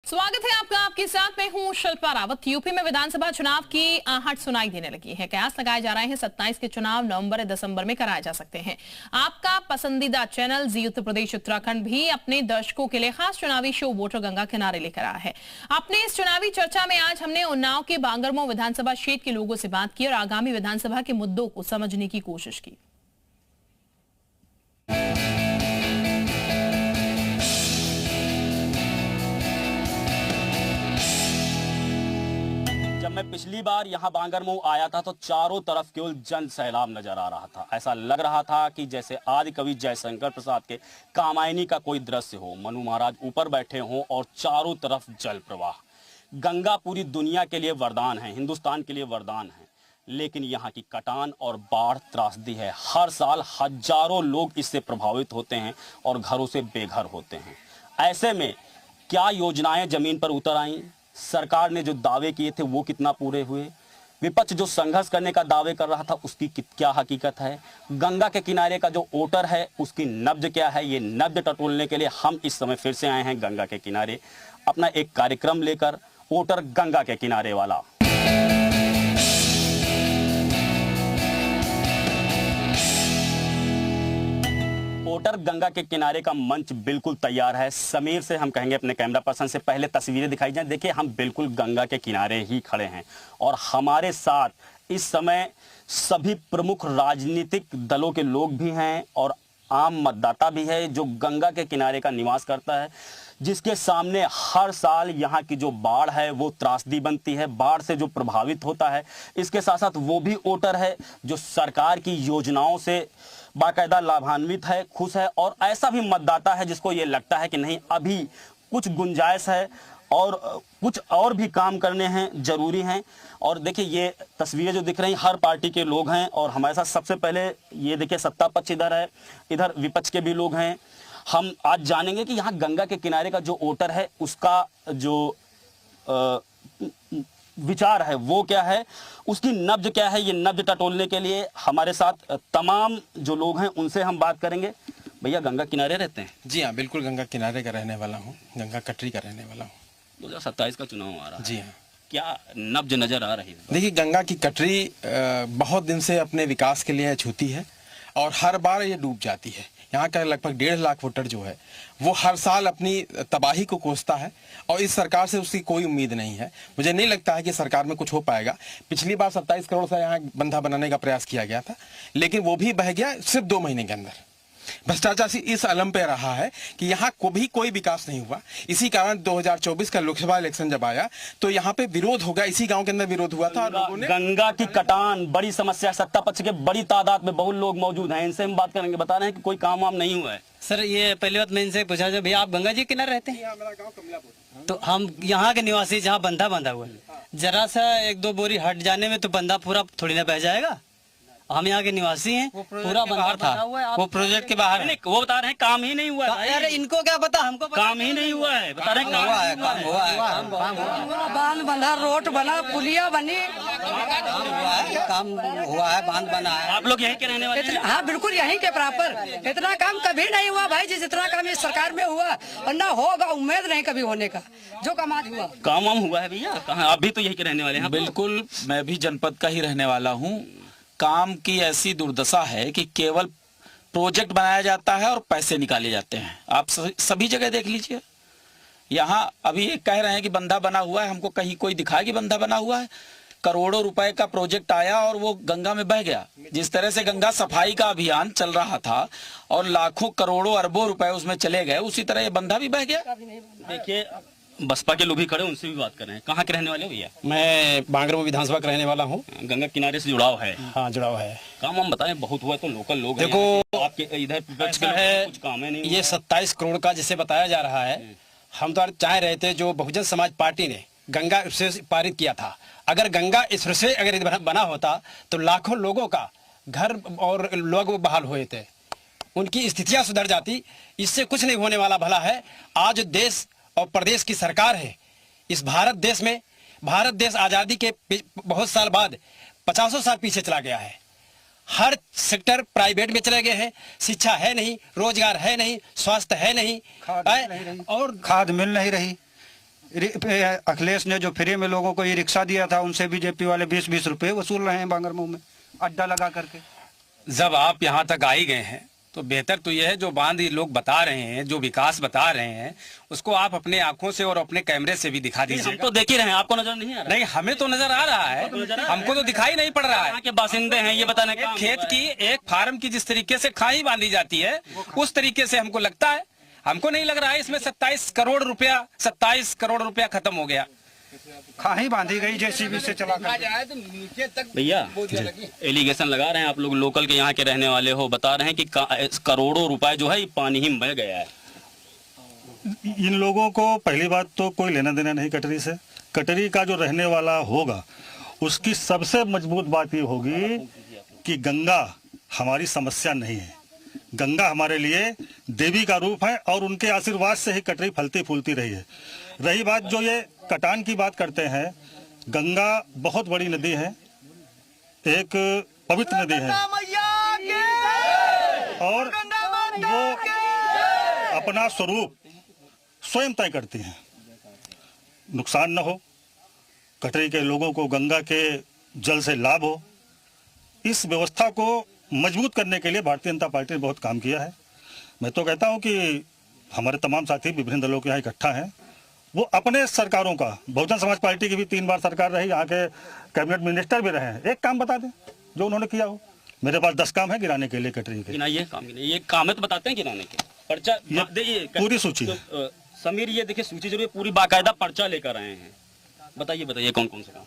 स्वागत है आपका। आपके साथ में हूं शिल्पा रावत। यूपी में विधानसभा चुनाव की आहट सुनाई देने लगी है। कयास लगाए जा रहे हैं 27 के चुनाव नवंबर या दिसंबर में कराए जा सकते हैं। आपका पसंदीदा चैनल जी उत्तर प्रदेश उत्तराखंड भी अपने दर्शकों के लिए खास चुनावी शो वोटर गंगा किनारे लेकर आया है। अपने इस चुनावी चर्चा में आज हमने उन्नाव के बांगरमो विधानसभा क्षेत्र के लोगों से बात की और आगामी विधानसभा के मुद्दों को समझने की कोशिश की। जब मैं पिछली बार यहाँ बांगरमो आया था तो चारों तरफ केवल जन सैलाब नजर आ रहा था। ऐसा लग रहा था कि जैसे आदि कवि जयशंकर प्रसाद के कामायनी का कोई दृश्य हो। मनु महाराज ऊपर बैठे हों और चारों तरफ जल प्रवाह। गंगा पूरी दुनिया के लिए वरदान है, हिंदुस्तान के लिए वरदान है, लेकिन यहाँ की कटान और बाढ़ त्रासदी है। हर साल हजारों लोग इससे प्रभावित होते हैं और घरों से बेघर होते हैं। ऐसे में क्या योजनाएं जमीन पर उतर आईं? सरकार ने जो दावे किए थे वो कितना पूरे हुए? विपक्ष जो संघर्ष करने का दावे कर रहा था उसकी क्या हकीकत है? गंगा के किनारे का जो वोटर है उसकी नब्ज क्या है? ये नब्ज टटोलने के लिए हम इस समय फिर से आए हैं गंगा के किनारे, अपना एक कार्यक्रम लेकर, वोटर गंगा के किनारे वाला। वोटर गंगा के किनारे का मंच बिल्कुल तैयार है। समीर से हम कहेंगे अपने कैमरा पर्सन से पहले तस्वीरें दिखाई जाएं। देखिए, हम बिल्कुल गंगा के किनारे ही खड़े हैं और हमारे साथ इस समय सभी प्रमुख राजनीतिक दलों के लोग भी हैं और आम मतदाता भी है जो गंगा के किनारे का निवास करता है, जिसके सामने हर साल यहाँ की जो बाढ़ है वो त्रासदी बनती है। बाढ़ से जो प्रभावित होता है, इसके साथ साथ वो भी वोटर है जो सरकार की योजनाओं से बाकायदा लाभान्वित है, खुश है, और ऐसा भी मतदाता है जिसको ये लगता है कि नहीं, अभी कुछ गुंजाइश है और कुछ और भी काम करने हैं, जरूरी हैं। और देखिए, ये तस्वीरें जो दिख रही हैं हर पार्टी के लोग हैं और हमारे साथ सबसे पहले ये देखिए सत्ता पक्ष इधर है, इधर विपक्ष के भी लोग हैं। हम आज जानेंगे कि यहाँ गंगा के किनारे का जो वोटर है उसका जो विचार है वो क्या है, उसकी नब्ज क्या है। ये नब्ज टटोलने के लिए हमारे साथ तमाम जो लोग हैं उनसे हम बात करेंगे। भैया, गंगा किनारे रहते हैं? जी हाँ, बिल्कुल गंगा किनारे का रहने वाला हूँ, गंगा कटरी का रहने वाला हूँ। 2027 का चुनाव आ रहा है। जी हाँ, क्या नब्ज नजर आ रही है? देखिए, गंगा की कटरी बहुत दिन से अपने विकास के लिए छूती है और हर बार ये डूब जाती है। यहाँ का लगभग 1.5 लाख वोटर जो है वो हर साल अपनी तबाही को कोसता है और इस सरकार से उसकी कोई उम्मीद नहीं है। मुझे नहीं लगता है कि सरकार में कुछ हो पाएगा। पिछली बार 27 करोड़ से यहाँ बंधा बनाने का प्रयास किया गया था, लेकिन वो भी बह गया सिर्फ 2 महीने के अंदर। भ्रष्टाचार इस अलम पे रहा है कि यहाँ को भी कोई विकास नहीं हुआ। इसी कारण 2024 का लोकसभा इलेक्शन जब आया तो यहाँ पे विरोध हो गया, इसी गांव के अंदर विरोध हुआ था और लोगों ने गंगा की कटान बड़ी समस्या, सत्ता पक्ष के बड़ी तादाद में बहुत लोग मौजूद हैं, इनसे हम बात करेंगे। बता रहे हैं कि कोई काम वाम नहीं हुआ है। सर, ये पहली बात मैं इनसे पूछा जो भैया आप गंगा जी के किनारे रहते हैं? मेरा गाँव कमलापुर। तो हम यहाँ के निवासी जहाँ बंधा बंधा हुआ है, जरा सा 1-2 बोरी हट जाने में तो बंधा पूरा थोड़ी ना बह जाएगा। हम यहाँ के निवासी हैं, पूरा बंधा था वो प्रोजेक्ट के बाहर। वो बता रहे हैं काम ही नहीं हुआ है। अरे इनको क्या पता, हमको काम ही नहीं हुआ है। बता रहे हैं काम हुआ है, बांध बना, रोड बना, पुलिया बनी, काम हुआ है, बांध बना है। आप लोग यहीं के रहने वाले हैं? हाँ बिल्कुल यहीं के बराबर। इतना काम कभी नहीं हुआ भाई जी जितना काम इस सरकार में हुआ, और ना होगा, उम्मीद नहीं कभी होने का। जो काम आज हुआ, काम वाम हुआ है भैया? कहाँ? आप भी तो यहीं के रहने वाले हैं? बिल्कुल, मैं भी जनपद का ही रहने वाला हूँ। काम की ऐसी दुर्दशा है कि केवल प्रोजेक्ट बनाया जाता है और पैसे निकाले जाते हैं। आप सभी जगह देख लीजिए। यहाँ अभी ये कह रहे हैं कि बंधा बना हुआ है, हमको कहीं कोई दिखाया कि बंधा बना हुआ है? करोड़ों रुपए का प्रोजेक्ट आया और वो गंगा में बह गया। जिस तरह से गंगा सफाई का अभियान चल रहा था और लाखों करोड़ों अरबों रुपए उसमें चले गए, उसी तरह ये बंधा भी बह गया। देखिए, बसपा के लोग भी खड़े, उनसे भी बात कर रहे हैं। कहाँ के रहने वाले हो भैया? मैं बांगरमो विधानसभा का रहने वाला हूँ। गंगा किनारे से जुड़ाव है? हाँ, जुड़ाव है। काम हम बताएं, बहुत हुआ तो लोकल लोग देखो, आपके इधर ऐसा है, कुछ काम है नहीं। ये 27 करोड़ का जिसे बताया जा रहा है, हम तो चाह रहे थे जो बहुजन समाज पार्टी ने गंगा एक्सप्रेस पारित किया था, अगर गंगा एक्सप्रेस अगर बना होता तो लाखों लोगों का घर और लोग बहाल हुए थे, उनकी स्थितियां सुधर जाती। इससे कुछ नहीं होने वाला भला है। आज देश और प्रदेश की सरकार है, इस भारत देश में, भारत देश आज़ादी के बहुत साल बाद 50 साल पीछे चला गया है। हर सेक्टर प्राइवेट में चले गए हैं। शिक्षा है नहीं, रोजगार है नहीं, स्वास्थ्य है नहीं, और खाद मिल नहीं रही। अखिलेश ने जो फ्री में लोगों को ये रिक्शा दिया था, उनसे बीजेपी वाले 20-20 रुपए वसूल रहे हैं बांगरमऊ में अड्डा लगा करके। जब आप यहाँ तक आ ही गए हैं तो बेहतर तो यह है जो बांध ये लोग बता रहे हैं, जो विकास बता रहे हैं, उसको आप अपने आंखों से और अपने कैमरे से भी दिखा दीजिए। हम तो देख ही रहे हैं, आपको नजर नहीं आ रहा? नहीं, हमें तो नजर आ रहा है, हमको तो दिखाई नहीं पड़ रहा है। यहाँ के बासिंदे हैं, ये बताने का खेत की एक फार्म की जिस तरीके से खाई बांधी जाती है, उस तरीके से हमको लगता है। हमको नहीं लग रहा है इसमें 27 करोड़ रुपया खत्म हो गया। खाही बांधी गई जेसीबी से चला कर। भैया एलिगेशन लगा रहे हैं, आप लोग लोकल के यहाँ के रहने वाले हो, बता रहे हैं कि करोड़ों रुपए जो है पानी ही बह गया है। इन लोगों को पहली बात तो कोई लेना देना नहीं कटरी से। कटरी का जो रहने वाला होगा उसकी सबसे मजबूत बात ये होगी कि गंगा हमारी समस्या नहीं है। गंगा हमारे लिए देवी का रूप है और उनके आशीर्वाद से ही कटरी फलती फूलती रही है। रही बात जो ये कटान की बात करते हैं, गंगा बहुत बड़ी नदी है, एक पवित्र नदी है और वो अपना स्वरूप स्वयं तय करती हैं। नुकसान न हो, कटरी के लोगों को गंगा के जल से लाभ हो, इस व्यवस्था को मजबूत करने के लिए भारतीय जनता पार्टी ने बहुत काम किया है। मैं तो कहता हूं कि हमारे तमाम साथी विभिन्न दलों के यहाँ इकट्ठा हैं, वो अपने सरकारों का, बहुजन समाज पार्टी की भी 3 बार सरकार रही, यहाँ के कैबिनेट मिनिस्टर भी रहे हैं, एक काम बता दें जो उन्होंने किया हो। मेरे पास 10 काम है गिनाने के लिए कटरी के। गिनाइए काम, ये काम है तो बताते हैं गिनाने के। पर्चा देखिए, पूरी सूची है। समीर ये देखिए सूची जरूर पूरी बाकायदा पर्चा लेकर आए हैं। बताइए कौन कौन से काम।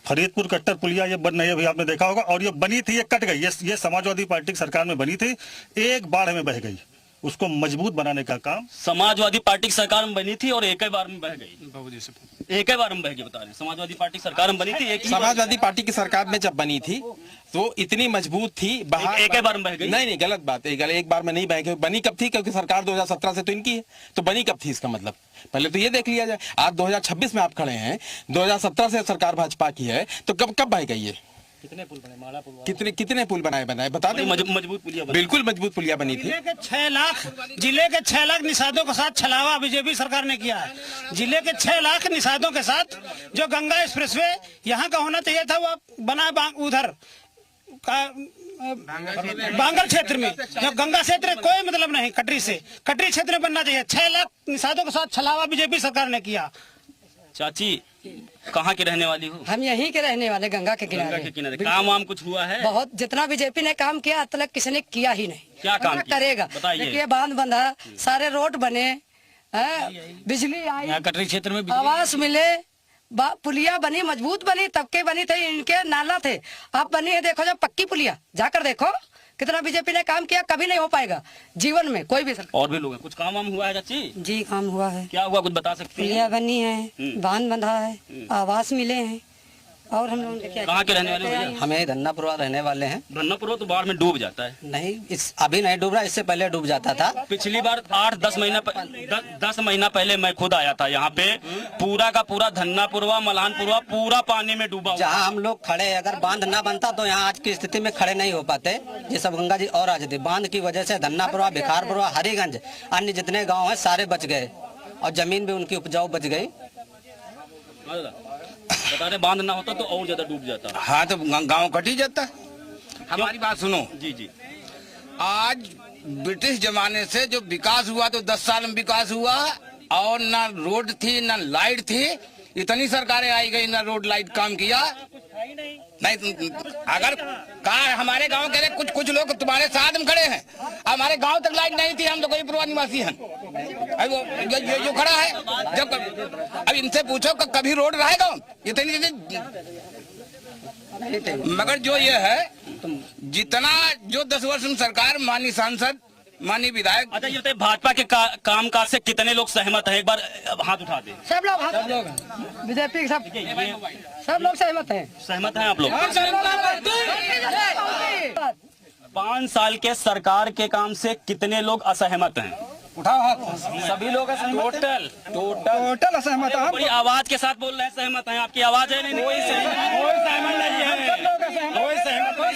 फरीदपुर कट्टर पुलिया ये बन रही है, अभी आपने देखा होगा, और ये बनी थी, ये कट गई। ये समाजवादी पार्टी की सरकार में बनी थी, एक बाढ़ में बह गई। उसको मजबूत बनाने का काम समाजवादी पार्टी की सरकार में बनी थी और एक ही बार में बह गई। एक ही बार में बह गई, बता रहे हैं। समाजवादी पार्टी की सरकार में बनी थी, एक समाजवादी पार्टी की सरकार में जब बनी थी तो इतनी मजबूत थी, एक ही बार में बह गई। नहीं, गलत बात है। एक बार में नहीं बह गई। बनी कब थी? क्योंकि सरकार 2017 से तो इनकी है, तो बनी कब थी इसका मतलब पहले तो ये देख लिया जाए। आज 2026 में आप खड़े हैं, 2017 से सरकार भाजपा की है, तो कब बह गई है? कितने पुल बने? माला पुल, कितने पुल बनाए बता दें। मजबूत पुलिया बनी। बिल्कुल मजबूत पुलिया बनी थी। जिले के 6 लाख निषादों के साथ छलावा बीजेपी सरकार ने किया है। जिले के 6 लाख निषादों के साथ जो गंगा एक्सप्रेसवे यहाँ का होना चाहिए था, वो बना उधर बांगल क्षेत्र में। जो गंगा क्षेत्र कोई मतलब नहीं कटरी से, कटरी क्षेत्र में बनना चाहिए। 6 लाख निषादों के साथ छलावा बीजेपी सरकार ने किया। चाची कहाँ के रहने वाली हो? हम यहीं के रहने वाले, गंगा के किनारे। काम वाम कुछ हुआ है? बहुत, जितना बीजेपी ने काम किया आज तक किसी ने किया ही नहीं। क्या काम करेगा? देखिए, बांध बंधा, सारे रोड बने, बिजली आई, कटरी क्षेत्र में आवास मिले, पुलिया बनी, मजबूत बनी, तबके बनी थे, इनके नाला थे, अब बनी है। देखो जब पक्की पुलिया, जाकर देखो कितना बीजेपी ने काम किया। कभी नहीं हो पाएगा जीवन में कोई भी सरकार। और भी लोग हैं, कुछ काम वाम हुआ है चाची? जी काम हुआ है। क्या हुआ, कुछ बता सकते हैं? पुलिया बनी है, बांध बंधा है, आवास मिले हैं, और हम लोगों ने क्या। कहाँ के रहने वाले भैया? हमें धन्नापुरा रहने वाले हैं। धन्नापुरा तो बाढ़ में डूब जाता है। नहीं, अभी नहीं डूब रहा, इससे पहले डूब जाता था। पिछली बार 8-10 महीना पहले मैं खुद आया था यहाँ पे, पूरा का पूरा धन्नापुरवा मलहानपुरवा पूरा पानी में डूबा। जहाँ हम लोग खड़े, अगर बांध ना बनता तो यहाँ आज की स्थिति में खड़े नहीं हो पाते। ये सब गंगा जी और आ जाती। बांध की वजह से धन्नापुरवा, भिखारपुरवा, हरिगंज, अन्य जितने गाँव है सारे बच गए और जमीन भी उनकी उपजाऊ बच गई। बता रहे बांध ना होता तो और ज्यादा डूब जाता। हाँ, तो गांव कट ही जाता। हमारी बात सुनो जी। आज ब्रिटिश जमाने से जो विकास हुआ तो 10 साल में विकास हुआ, और ना रोड थी ना लाइट थी। इतनी सरकारें आई गई, ना रोड लाइट काम किया नहीं। अगर कहा हमारे गांव के कुछ लोग तुम्हारे साथ में खड़े हैं, हमारे गांव तक लाइट नहीं थी, हम तो कोई पूर्वा निवासी हैं। अब वो ये जो खड़ा है, जब अब इनसे पूछो कभी रोड रहेगा इतनी। मगर जो ये है, जितना जो 10 वर्ष में सरकार, माननीय सांसद, माननीय विधायक। अच्छा ये भाजपा के काम काज से कितने लोग सहमत हैं? एक बार हाथ उठा दें। सब लोग बीजेपी के सब लोग सहमत हैं आप लोग? 5 साल के सरकार के काम से कितने लोग असहमत हैं? उठाओ हाथ। सभी लोग टोटल असहमत है। बड़ी आवाज के साथ बोल रहे हैं सहमत हैं। आपकी आवाज है नहीं? कोई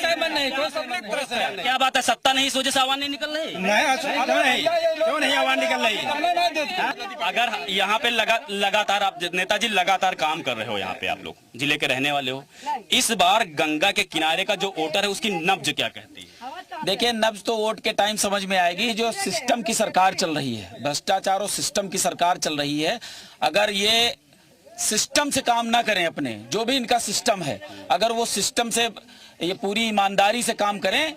सहमत नहीं है। नहीं, कोई संदिग्ध प्रश्न है। क्या बात है, सत्ता नहीं इस वजह से आवाज नहीं निकल रही? क्यों नहीं आवाज निकल रही? अगर यहाँ पे लगातार आप नेताजी लगातार काम कर रहे हो, यहाँ पे आप लोग जिले के रहने वाले हो, इस बार गंगा के किनारे का जो वोटर है उसकी नब्ज क्या कहती है? देखिए, नब्ज तो वोट के टाइम समझ में आएगी। जो सिस्टम की सरकार चल रही है, भ्रष्टाचार और सिस्टम की सरकार चल रही है, अगर ये सिस्टम से काम ना करें, अपने जो भी इनका सिस्टम है, अगर वो सिस्टम से ये पूरी ईमानदारी से काम करें,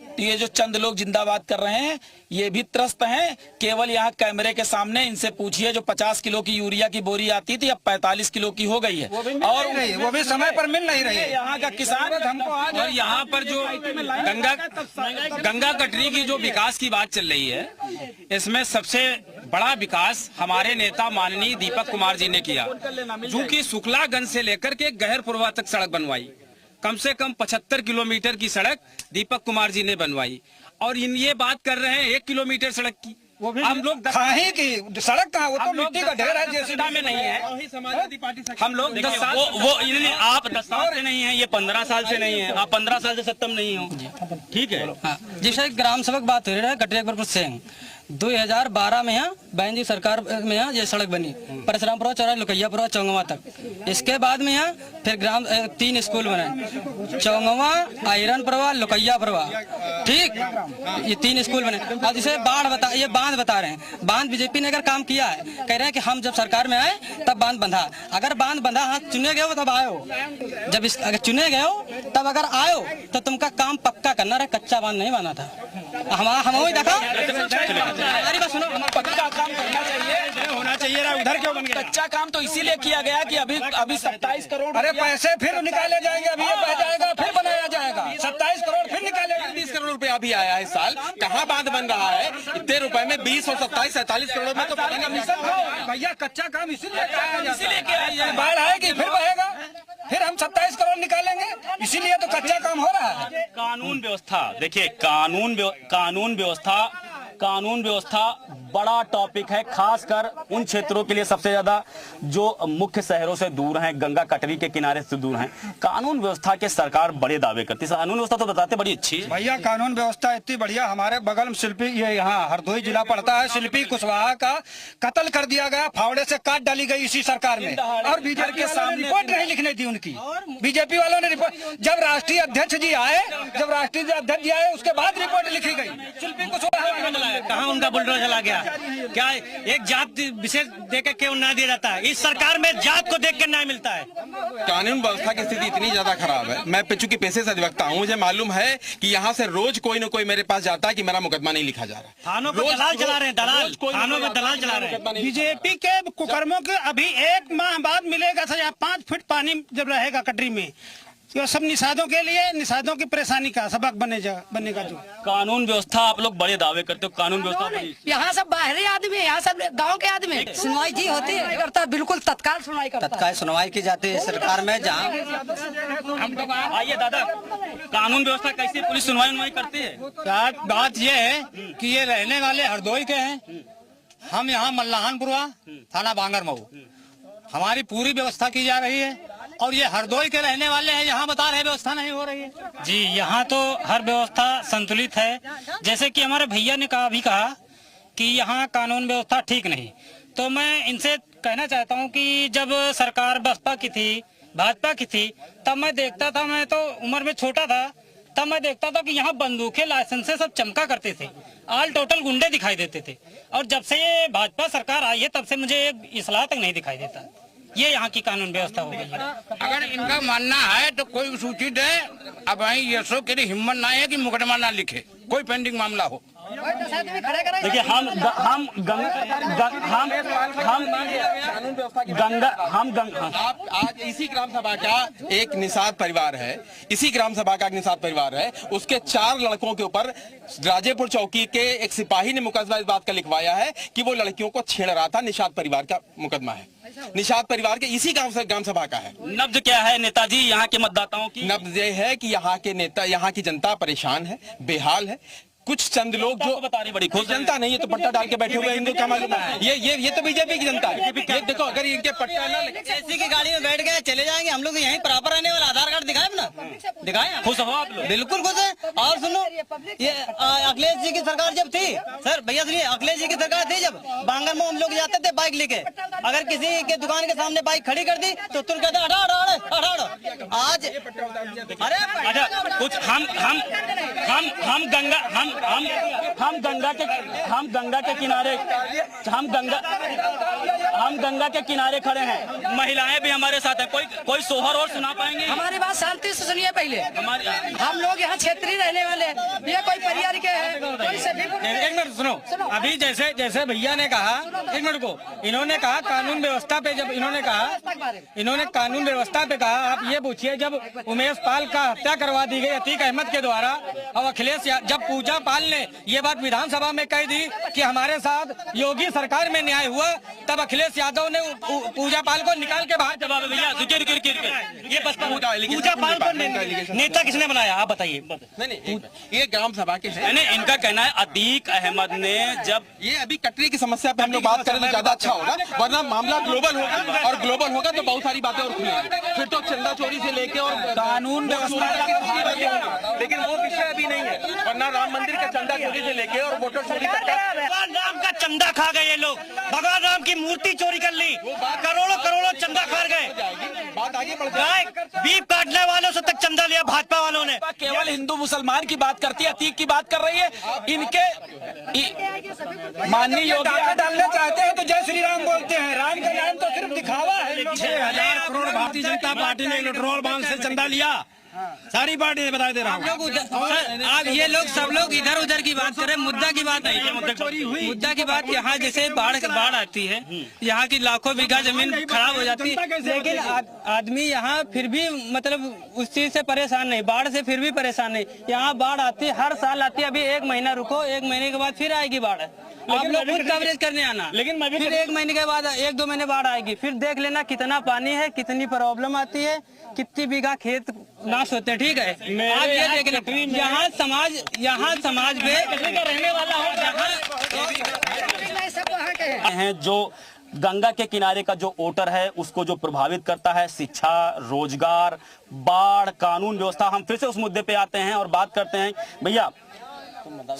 तो ये जो चंद लोग जिंदाबाद कर रहे हैं ये भी त्रस्त हैं। केवल यहाँ कैमरे के सामने इनसे पूछिए, जो 50 किलो की यूरिया की बोरी आती थी अब 45 किलो की हो गई है, और वो भी समय पर मिल नहीं रही है। यहाँ का किसान और यहाँ पर जो गंगा कटरी की जो विकास की बात चल रही है, इसमें सबसे बड़ा विकास हमारे नेता माननीय दीपक कुमार जी ने किया, जो कि शुक्लागंज से लेकर के गहरपुरवा तक सड़क बनवाई। कम से कम 75 किलोमीटर की सड़क दीपक कुमार जी ने बनवाई, और ये बात कर रहे हैं 1 किलोमीटर सड़क की। वो भी हम लोग कहीं की सड़क कहाँ, वो तो मिट्टी का ढेर है, जेसीबी में नहीं है। समाजवादी पार्टी हम लोग 10 साल आप 10 साल से नहीं है, ये 15 साल से नहीं है, आप 15 साल से सत्ता में नहीं हो, ठीक है। जी सर, ग्राम सेवक बात हो रही है कटरी अकबरपुर सिंह। 2012 में यहाँ बहन जी सरकार में यहाँ ये सड़क बनी, परशुरामपुरा चौरा लुकैयापुरा चौंगवा तक। इसके बाद में यहाँ फिर ग्राम 3 स्कूल बने, चौंगवा, आयरनपुरवा, लुकैयापुरवा, ठीक, ये 3 स्कूल बने। और जिसे बांध बता रहे हैं, बांध बीजेपी ने अगर काम किया है, कह रहे हैं कि हम जब सरकार में आए तब बांध बंधा। अगर बांध बंधा, हाँ चुने गए हो तब आयो, जब अगर चुने गए हो तब अगर आयो तो तुमका काम पक्का करना रहे, कच्चा बांध नहीं बना था। हम देखा, सुनो, पक्का काम करना चाहिए, होना चाहिए ना, उधर क्यों बन गया? कच्चा काम तो इसीलिए किया गया कि अभी 27 करोड़, अरे पैसे फिर निकाले जाएंगे, अभी ये बह जाएगा फिर बनाया जाएगा। 27 करोड़ फिर निकाले, 20 करोड़ रुपया भी आया है इस साल। कहाँ बांध बन रहा है इतने रुपए में? 20 और 27, 47 करोड़ में तो भैया कच्चा काम इसीलिए बाढ़ आएगी फिर बहेगा, फिर हम 27 करोड़ निकालेंगे, इसीलिए तो कच्चा काम हो रहा है। कानून व्यवस्था, देखिए कानून व्यवस्था बड़ा टॉपिक है, खासकर उन क्षेत्रों के लिए सबसे ज्यादा जो मुख्य शहरों से दूर हैं, गंगा कटरी के किनारे से दूर हैं। कानून व्यवस्था के सरकार बड़े दावे करती है, कानून व्यवस्था तो बताते बड़ी अच्छी है। भैया कानून व्यवस्था इतनी बढ़िया, हमारे बगल में शिल्पी, ये यहाँ हरदोई जिला पड़ता है, शिल्पी कुशवाहा का कत्ल कर दिया गया, फावड़े से काट डाली गई इसी सरकार में, और बीजेपी के सामने रिपोर्ट नहीं लिखने दी उनकी। बीजेपी वालों ने रिपोर्ट, जब राष्ट्रीय अध्यक्ष जी आए उसके बाद रिपोर्ट लिखी गई। शिल्पी कुशवाहा कहाँ उनका बुलडोजर चला गया? क्या एक जात विशेष देकर क्यों ना दिया जाता है? इस सरकार में जात को देख के न्याय मिलता है। कानून व्यवस्था की स्थिति इतनी ज्यादा खराब है। मैं चूंकि पेशे से अधिवक्ता हूँ, मुझे मालूम है कि यहाँ से रोज कोई न कोई मेरे पास जाता है कि मेरा मुकदमा नहीं लिखा जा रहा। थानों में दलाल चला रहे हैं, दलाल थानों में दलाल चला रहे हैं। बीजेपी के कुकर्मों के अभी 1 माह बाद मिलेगा सजा। 5 फीट पानी जब रहेगा कटरी में, तो सब निषादों के लिए, निषादों की परेशानी का सबक बनेगा। जो कानून व्यवस्था आप लोग बड़े दावे करते हो, कानून व्यवस्था यहाँ सब बाहरी आदमी, यहाँ सब गांव के आदमी सुनवाई जी होती है, करता बिल्कुल तत्काल सुनवाई करता है। तत्काल सुनवाई की जाती है सरकार में। जहाँ आइए दादा, कानून व्यवस्था कैसी, पुलिस सुनवाई करती है? बात ये है कि ये रहने वाले हरदोई के हैं, हम यहाँ मल्लाहानपुरवा थाना बांगरमऊ, हमारी पूरी व्यवस्था की जा रही है, और ये हरदोई के रहने वाले हैं, यहाँ बता रहे व्यवस्था नहीं हो रही है। जी, यहाँ तो हर व्यवस्था संतुलित है। जैसे कि हमारे भैया ने कहा कि यहाँ कानून व्यवस्था ठीक नहीं, तो मैं इनसे कहना चाहता हूँ कि जब सरकार भाजपा की थी तब मैं देखता था, मैं तो उम्र में छोटा था, तब मैं देखता था कि यहाँ बंदूकें, लाइसेंस से सब चमका करते थे, ऑल टोटल गुंडे दिखाई देते थे। और जब से ये भाजपा सरकार आई है तब से मुझे एक इस्लाह तक नहीं दिखाई देता। ये यहाँ की कानून व्यवस्था हो गई है। अगर इनका मानना है तो कोई सूचित है, अब ये सो के हिम्मत ना है कि मुकदमा ना लिखे, कोई पेंडिंग मामला हो। देखिए आज इसी ग्राम सभा का एक निषाद परिवार है, उसके 4 लड़कों के ऊपर राजेपुर चौकी के एक सिपाही ने मुकदमा इस बात का लिखवाया है कि वो लड़कियों को छेड़ रहा था। निषाद परिवार का मुकदमा है, निषाद परिवार के इसी ग्राम सभा का है। नब्ज क्या है नेताजी यहाँ के मतदाताओं की? नब्ज ये है कि यहाँ के नेता, यहाँ की जनता परेशान है, बेहाल है। कुछ चंद लोग जो बता रही बड़ी खुश जनता नहीं है तो पट्टा डाल के बैठे हुए हैं, इनको क्या मालूम है? ये तो बीजेपी की जनता है। ये देखो, अगर इनके पट्टा ना एसी की गाड़ी में बैठ गए चले जाएंगे, हम लोग यहीं बराबर रहने वाला आधार कार्ड दिखाए ना, दिखाए। खुश हो आप लोग? बिल्कुल खुश है। और सुनो, ये अखिलेश जी की सरकार जब थी, सर भैया सुनिए, अखिलेश जी की सरकार थी जब बांगर में हम लोग जाते थे बाइक लेके, अगर किसी के दुकान के सामने बाइक खड़ी कर दी तो तुरंत कहते हटा। आज अरे अच्छा, कुछ हम गंगा के किनारे खड़े हैं, महिलाएं भी हमारे साथ है। कोई सोहर और सुना पाएंगे? हमारी बात शांति से सुनिए पहले। हम लोग यहाँ क्षेत्रीय रहने वाले, ये कोई परिवार के हैं, कोई सभी। एक मिनट सुनो, अभी जैसे भैया ने कहा, एक मिनट को, इन्होंने कहा कानून व्यवस्था पे, जब इन्होंने कानून व्यवस्था पे कहा, आप ये पूछिए जब उमेश पाल का हत्या करवा दी गई अतीक अहमद के द्वारा, और अखिलेश जब पूजा पाल ने ये बात विधानसभा में कह दी कि हमारे साथ योगी सरकार में न्याय हुआ, तब अखिलेश यादव ने पूजा पाल को निकाल के बाहर जवाब भैया ये बस पूजा पाल को नेता किसने बनाया, आप बताइए। नहीं, ये ग्राम सभा के हैं। इनका कहना है अतीक अहमद ने जब ये अभी कटरी की समस्या पे हम लोग बात करें तो ज्यादा अच्छा होगा, वरना मामला ग्लोबल होगा, और ग्लोबल होगा तो बहुत सारी बातें और खुलेंगी। फिर तो चंदा चोरी से लेके और कानून व्यवस्था, लेकिन वो विषय अभी नहीं है। वरना राम मंदिर का चंदा चोरी से लेके और वोटर चोरी तक भगवान राम का चंदा खा गए ये लोग, भगवान राम की मूर्ति चोरी कर ली, करोड़ों चंदा खा गए। बात आगे बढ़ जाए। बीफ काटने वालों से तक चंदा लिया भाजपा वालों ने। केवल हिंदू मुसलमान की बात करती है, अतीक की बात कर रही है। इनके माननीय योगी डालना चाहते हैं तो जय श्री राम बोलते हैं, राम का नाम तो सिर्फ दिखावा है। 6,000 करोड़ भारतीय जनता पार्टी ने इलेक्ट्रोल बॉन्ड से चंदा लिया, सारी पार्टी ने बता दे रहा हूँ। आप ये लोग सब लोग इधर उधर की बात करें, मुद्दा की बात नहीं है। मुद्दा की बात यहाँ जैसे बाढ़ आती है, यहाँ की लाखों बीघा जमीन खराब हो जाती है, लेकिन आदमी यहाँ फिर भी मतलब उस चीज से परेशान नहीं, बाढ़ से फिर भी परेशान नहीं। यहाँ बाढ़ आती है, हर साल आती है। अभी 1 महीना रुको, 1 महीने के बाद फिर आएगी बाढ़। आप लोग खुद कवरेज करने आना, लेकिन फिर 1 महीने के बाद 1-2 महीने बाढ़ आएगी, फिर देख लेना कितना पानी है, कितनी प्रॉब्लम आती है, कितनी बीघा खेत नाश होते हैं। ठीक है, आप ये देख लें, यहाँ समाज में रहने वाला है जो गंगा के किनारे का जो वोटर है उसको जो प्रभावित करता है, शिक्षा, रोजगार, बाढ़, कानून व्यवस्था। हम फिर से उस मुद्दे पे आते हैं और बात करते हैं। भैया,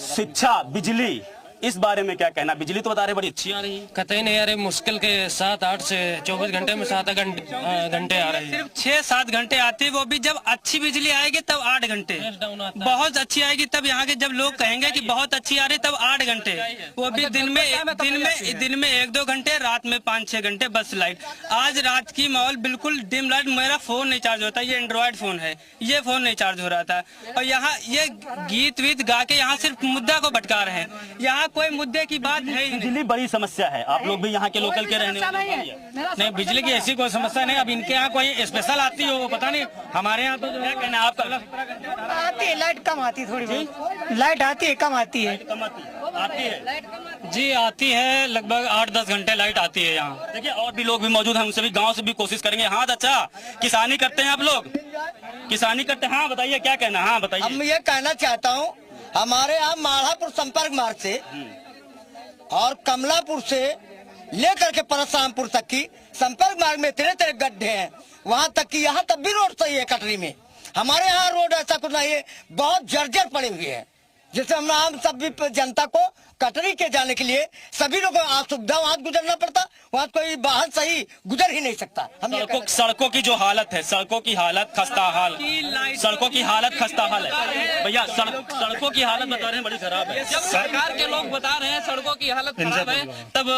शिक्षा, बिजली, इस बारे में क्या कहना? बिजली तो बता रहे बड़ी अच्छी आ रही है। कतई नहीं आ रही, मुश्किल के 7-8 से 24 घंटे में 7 घंटे आ रही है। सिर्फ 6-7 घंटे आती है, वो भी जब अच्छी बिजली आएगी तब 8 घंटे, बहुत अच्छी आएगी तब यहाँ के जब लोग कहेंगे कि बहुत अच्छी आ रही तब 8 घंटे, वो भी दिन में 1-2 घंटे, रात में 5-6 घंटे बस लाइट। आज रात की माहौल बिल्कुल डिम लाइट, मेरा फोन नहीं चार्ज होता, ये एंड्रॉइड फोन है, ये फोन नहीं चार्ज हो रहा था। और यहाँ ये गीत वीत गा के यहाँ सिर्फ मुद्दा को भटका रहे हैं, यहाँ कोई मुद्दे की बात है ही नहीं। बिजली बड़ी समस्या है, आप लोग भी यहाँ के लोकल के रहने वाले हैं। नहीं, बिजली की ऐसी कोई समस्या नहीं। अब इनके यहाँ कोई स्पेशल आती हो वो पता नहीं, हमारे यहाँ तो क्या कहना है आपका? आती है, लाइट कम आती है, थोड़ी बहुत लाइट आती है, कम आती है। आती है जी, आती है, लगभग 8-10 घंटे लाइट आती है यहाँ। देखिए, और भी लोग भी मौजूद हैं, उनसे भी गांव से भी कोशिश करेंगे। हाँ अच्छा, किसानी करते हैं आप लोग? किसानी करते हैं, हाँ बताइए क्या कहना? हाँ बताइए। हम ये कहना चाहता हूँ, हमारे यहाँ माढ़ापुर संपर्क मार्ग से और कमलापुर से लेकर के परशुरामपुर तक की संपर्क मार्ग में इतने गड्ढे हैं, वहाँ तक की यहाँ तब भी रोड सही है। कटरी में हमारे यहाँ रोड ऐसा कुछ नहीं है, बहुत जर्जर पड़े हुए हैं, जिससे हम आम सभी जनता को कटरी के जाने के लिए सभी लोगों को असुविधा वहाँ गुजरना पड़ता, वहाँ कोई वाहन सही गुजर ही नहीं सकता। सड़कों की जो हालत है, सड़कों की हालत खस्ता हाल, सड़कों की हालत खस्ता हाल है भैया। सड़कों की हालत बता रहे हैं बड़ी खराब है। जब सरकार के लोग बता रहे हैं सड़कों की हालत खराब है, तब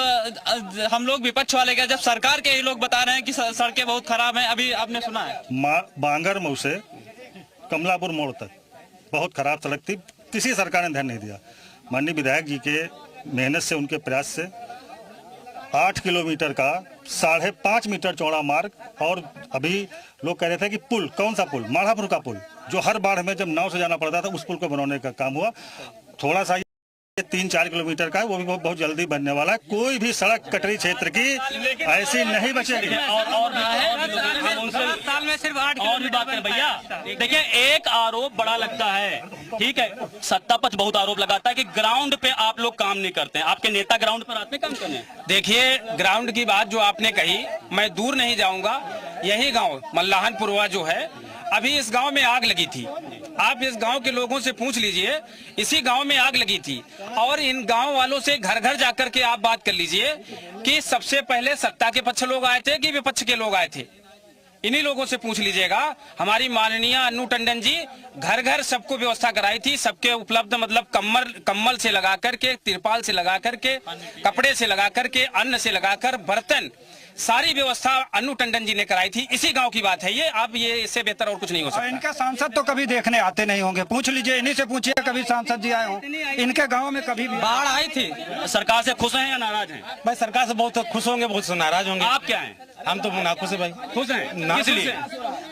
हम लोग विपक्ष वाले क्या, जब सरकार के ही लोग बता रहे हैं कि सड़कें बहुत खराब हैं। अभी आपने सुना है बांगर मऊ से कमलापुर मोड़ तक बहुत खराब सड़क थी, किसी सरकार ने ध्यान नहीं दिया। माननीय विधायक जी के मेहनत से, उनके प्रयास से 8 किलोमीटर का 5.5 मीटर चौड़ा मार्ग, और अभी लोग कह रहे थे कि पुल, कौन सा पुल? माढ़ापुर का पुल, जो हर बाढ़ में जब नाव से जाना पड़ता था, उस पुल को बनाने का काम हुआ। थोड़ा सा 3-4 किलोमीटर का है, वो भी बहुत जल्दी बनने वाला है। कोई भी सड़क कटरी क्षेत्र की ऐसी नहीं बचेगी। और साल में सिर्फ 8 और भी बात करें भैया, देखिए एक आरोप बड़ा लगता है, ठीक है, सत्ता पक्ष बहुत आरोप लगाता है कि ग्राउंड पे आप लोग काम नहीं करते हैं। आपके नेता ग्राउंड पर आते हैं काम करने? देखिए, ग्राउंड की बात जो आपने कही, मैं दूर नहीं जाऊंगा। यही गांव मल्लाहनपुरवा जो है, अभी इस गांव में आग लगी थी। आप इस गांव के लोगों से पूछ लीजिए, इसी गांव में आग लगी थी। और इन गांव वालों से घर घर जाकर के आप बात कर लीजिए कि सबसे पहले सत्ता के पक्ष लोग आए थे कि विपक्ष के लोग आए थे। इन्हीं लोगों से पूछ लीजिएगा। हमारी माननीय अन्नू टंडन जी घर घर सबको व्यवस्था कराई थी, सबके उपलब्ध, मतलब कम्बल से लगा करके, तिरपाल से लगा करके, कपड़े से लगा करके, अन्न से लगाकर, बर्तन, सारी व्यवस्था अन्नू टंडन जी ने कराई थी। इसी गांव की बात है ये। आप ये इससे बेहतर और कुछ नहीं हो सकता। इनके सांसद तो कभी देखने आते नहीं होंगे, पूछ लीजिए, इन्हीं से पूछिए कभी सांसद जी आए हो इनके गांव में? कभी भी बाढ़ आई थी। सरकार से खुश हैं या नाराज हैं? भाई सरकार से बहुत खुश होंगे, बहुत से नाराज होंगे। आप क्या हैं? हम तो नाखुश है भाई। खुश हैं? किस लिए?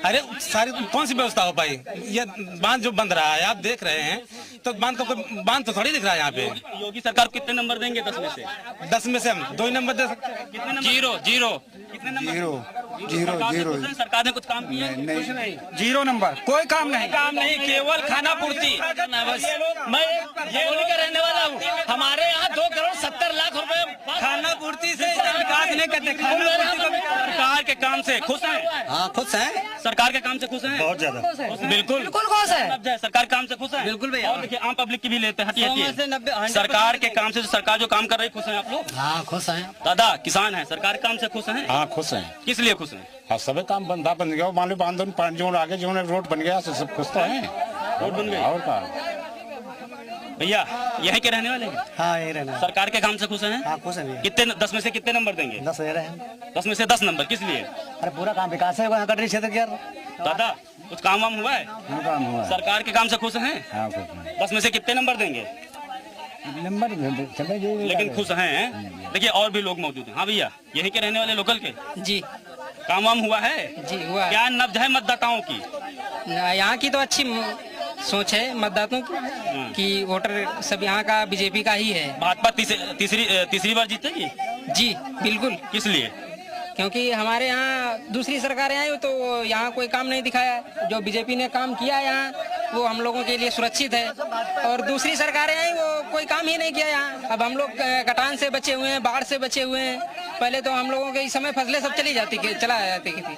अरे सारी कौन सी व्यवस्था हो पाई? ये बांध जो बंद रहा है, आप देख रहे हैं, तो बांध तो थोड़ी दिख रहा है यहाँ पे। योगी सरकार कितने नंबर देंगे 10 में से? 10 में से हम 2 ही नंबर दे सकते हैं। कितने नंबर? जीरो। कितने नंबर? जीरो। सरकार ने कुछ काम किया? कुछ नहीं। 0 नंबर, कोई काम नहीं, केवल खाना पूर्ति। मैं ये उनका रहने वाला हूँ। हमारे यहाँ 2 करोड़ 70 लाख रुपए खाना पूर्ति से विकास नहीं करते। सरकार के काम से खुश हैं? हाँ, खुश हैं। सरकार के काम से खुश हैं? बहुत ज्यादा। बिल्कुल खुश है। सरकार काम से खुश है? बिल्कुल भैया। और देखिए आम पब्लिक की भी लेते हैं। सरकार के काम से, सरकार जो काम कर रही है, खुश हैं आप लोग? हाँ, खुश हैं। दादा किसान हैं, सरकार के काम से खुश हैं? हाँ, खुश हैं। किस लिए खुश हैं? हाँ, सभी काम बन गया। मान लो बांधन जो आगे जो रोड बन गया, सब खुश तो हैं। रोड बन गया और का भैया यहीं के रहने वाले हैं? हाँ, यही रहना। सरकार के काम से खुश हैं? हाँ, खुश हैं। कितने 10 में से कितने नंबर देंगे? 10 दे रहे हैं। 10 में से 10 नंबर। किस लिए? अरे पूरा काम विकास है कटरी क्षेत्र के। दादा कुछ काम वाम हुआ है? काम हुआ। सरकार के काम से खुश हैं? हाँ, खुश हैं। 10 में से कितने नंबर देंगे? नंबर लेकिन खुश हैं। देखिए और भी लोग मौजूद हैं। हाँ भैया, यहीं के रहने वाले, लोकल के? जी। काम वाम हुआ है? जी हुआ है। क्या नब्ज है मतदाताओं की? यहाँ की तो अच्छी सोच है मतदाताओं की कि वोटर सब यहाँ का बीजेपी का ही है। भाजपा तीसरी बार जीतेगी? जी बिल्कुल। किस लिए? क्योंकि हमारे यहाँ दूसरी सरकारें आई तो यहाँ कोई काम नहीं दिखाया। जो बीजेपी ने काम किया यहाँ, वो हम लोगों के लिए सुरक्षित है। और दूसरी सरकारें आई, वो कोई काम ही नहीं किया यहाँ। अब हम लोग कटान से बचे हुए हैं, बाढ़ से बचे हुए हैं। पहले तो हम लोगों के इस समय फसलें सब चला जाती थी,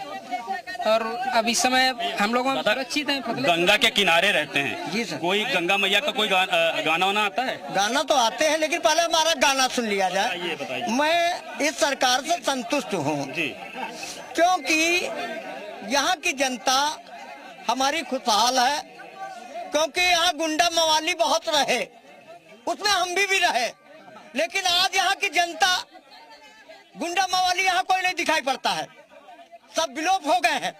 और अब इस समय हम लोग सुरक्षित हैं। गंगा के किनारे रहते हैं जी सर। कोई गंगा मैया का कोई गाना वाना आता है? गाना तो आते हैं, लेकिन पहले हमारा गाना सुन लिया जाए। ये बताइए। मैं इस सरकार से संतुष्ट हूँ जी, क्योंकि यहाँ की जनता हमारी खुशहाल है। क्योंकि यहाँ गुंडा मवाली बहुत रहे, उसमें हम भी रहे, लेकिन आज यहाँ की जनता, गुंडा मवाली यहाँ कोई नहीं दिखाई पड़ता है, सब विलोप हो गए हैं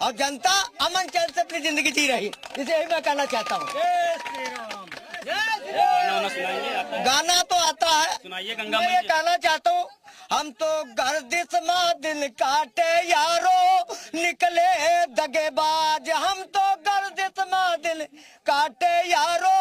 और जनता अमन चैन से अपनी जिंदगी जी रही। इसे यही मैं कहना चाहता हूँ। गाना तो आता है, सुनाइए गंगा मैं ये कहना चाहता हूँ, हम तो गर्दिश में दिन काटे यारो निकले दगेबाज। हम तो गर्दिश में दिन काटे यारो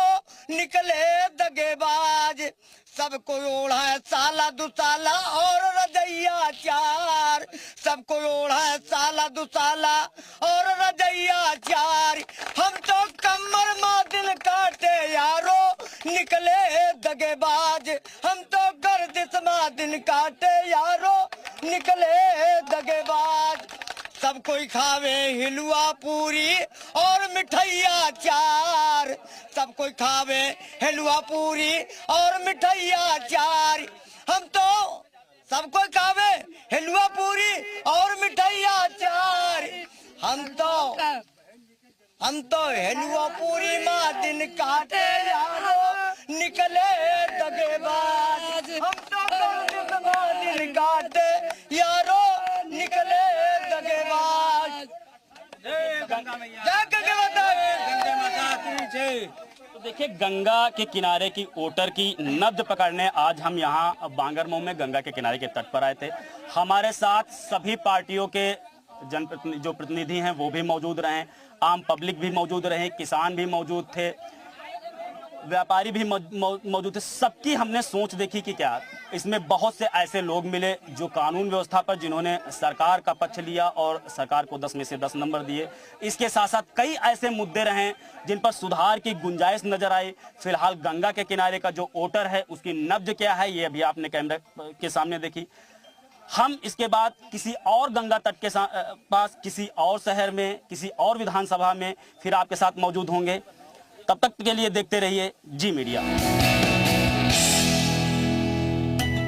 निकले दगेबाज। सबको ओढ़ा है साला दुसाला और रजैया चार। सबको ओढ़ा है साला दुसाला और रजैया चार। हम तो कमर में दिन काटे यारो निकले दगेबाज। हम तो गर्दिश में दिन काटे यारो निकले दगेबाज। सब कोई खावे हिलवा पूरी और मिठाइया चार। सब कोई खावे हिलवा पूरी और मिठाइया चार। हम तो सब कोई खावे हिलवा पूरी और मिठाइया चार। हम तो हिलवा पूरी माँ दिन काटे यारो निकले दगेबाज। हम तो दिन काटे यारो निकले दगेबाज। तो देखिए गंगा के किनारे की वोटर की नब्ज पकड़ने आज हम यहाँ बांगरमऊ में गंगा के किनारे के तट पर आए थे। हमारे साथ सभी पार्टियों के जो प्रतिनिधि हैं वो भी मौजूद रहे, आम पब्लिक भी मौजूद रहे, किसान भी मौजूद थे। व्यापारी भी मौजूद थे। सबकी हमने सोच देखी कि क्या इसमें बहुत से ऐसे लोग मिले जो कानून व्यवस्था पर जिन्होंने सरकार का पक्ष लिया और सरकार को 10 में से 10 नंबर दिए। इसके साथ साथ कई ऐसे मुद्दे रहे जिन पर सुधार की गुंजाइश नजर आई। फिलहाल गंगा के किनारे का जो वोटर है उसकी नब्ज क्या है ये अभी आपने कैमरे के सामने देखी। हम इसके बाद किसी और गंगा तट के पास किसी और शहर में किसी और विधानसभा में फिर आपके साथ मौजूद होंगे। तब तक के लिए देखते रहिए जी मीडिया।